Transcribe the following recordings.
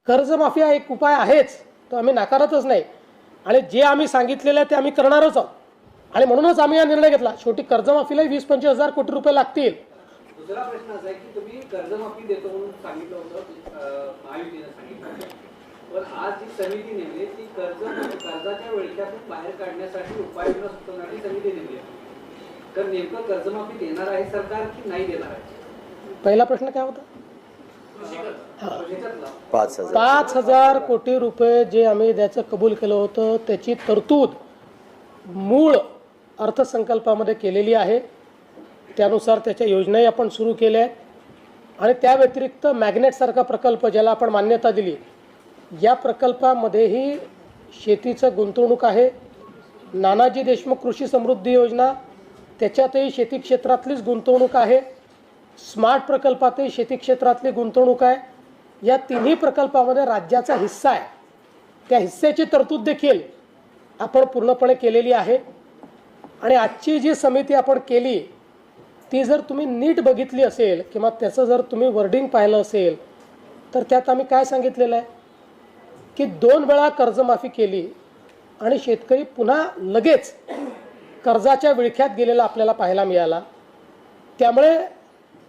कर्जमाफी हा एक उपाय आहेच, तो आम्ही नाकारतच नाही आणि जे आम्ही सांगितलेलं आहे ते आम्ही करणारच आहोत आणि म्हणूनच आम्ही हा निर्णय घेतला। शेवटी कर्जमाफीला 20-25 हजार कोटी रुपये लागतील। दुसरा प्रश्न असा आहे की तुम्ही कर्जमाफी देतो म्हणून सांगितलं होतं, महायुतीने सांगितलं, पण आज जी समिती नेमली ती कर्जाच्या विळख्यातून बाहेर काढण्यासाठी उपाययोजना सुचवणारी समिती नेमली आहे। तर नेमकं कर्जमाफी देणार आहे सरकार की नाही देणार आहे? पहिला प्रश्न काय होता? 5,000 कोटी रुपये जे आम्ही द्यायचं कबूल केलं होतं त्याची तरतूद मूळ अर्थसंकल्पामध्ये केलेली आहे। त्यानुसार त्याच्या योजनाही आपण सुरू केल्या आहेत आणि त्या व्यतिरिक्त मॅग्नेटसारखा प्रकल्प ज्याला आपण मान्यता दिली, या प्रकल्पामध्येही शेतीचं गुंतवणूक आहे। नानाजी देशमुख कृषी समृद्धी योजना त्याच्यातही शेती क्षेत्रातलीच गुंतवणूक आहे। स्मार्ट प्रकल्पातही शेती क्षेत्रातली गुंतवणूक आहे। या तिन्ही प्रकल्पामध्ये राज्याचा हिस्सा आहे, त्या हिस्स्याची तरतूद देखील आपण पूर्णपणे केलेली आहे। आणि आजची जी समिती आपण केली ती जर तुम्ही नीट बघितली असेल किंवा त्याचं जर तुम्ही वर्डिंग पाहिलं असेल तर त्यात आम्ही काय सांगितलेलं आहे की 2 वेळा कर्जमाफी केली आणि शेतकरी पुन्हा लगेच कर्जाच्या विळख्यात गेलेला आपल्याला पाहायला मिळाला। त्यामुळे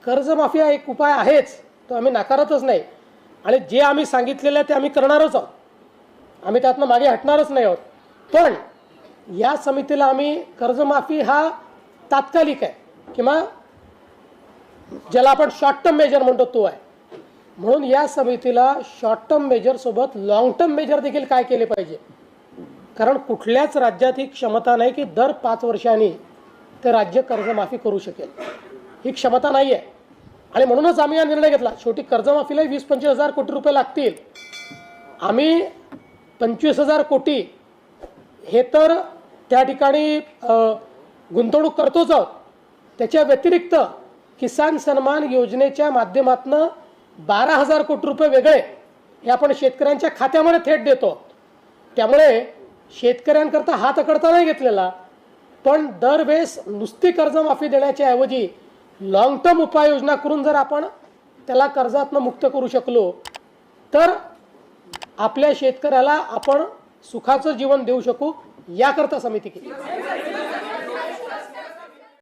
कर्जमाफी हा एक उपाय आहेच, तो आम्ही नाकारतच नाही आणि जे आम्ही सांगितलेलं आहे ते आम्ही करणारच आहोत, आम्ही त्यातनं मागे हटणारच नाही आहोत। पण या समितीला आम्ही कर्जमाफी हा तात्कालिक आहे किंवा ज्याला आपण शॉर्ट टर्म मेजर म्हणतो तो आहे, म्हणून या समितीला शॉर्ट टर्म मेजर सोबत लॉंग टर्म मेजर देखील काय केले पाहिजे, कारण कुठल्याच राज्यात ही क्षमता नाही की दर 5 वर्षांनी ते राज्य कर्जमाफी करू शकेल, ही क्षमता नाही आहे आणि म्हणूनच आम्ही हा निर्णय घेतला। शेवटी कर्जमाफीला 20-25 हजार कोटी रुपये लागतील। आम्ही 25,000 कोटी हे तर त्या ठिकाणी गुंतवणूक करतोच आहोत, त्याच्या व्यतिरिक्त किसान सन्मान योजनेच्या माध्यमातून 12,000 कोटी रुपये वेगळे हे आपण शेतकऱ्यांच्या खात्यामध्ये थेट देतो। त्यामुळे शेतकऱ्यांकरता हात अकडता नाही घेतलेला, पण दरवेळेस नुसती कर्जमाफी देण्याच्या ऐवजी लॉंग टर्म उपाययोजना करून जर आपण त्याला कर्जातनं मुक्त करू शकलो तर आपल्या शेतकऱ्याला आपण सुखाचं जीवन देऊ शकू, याकरता समिती केली।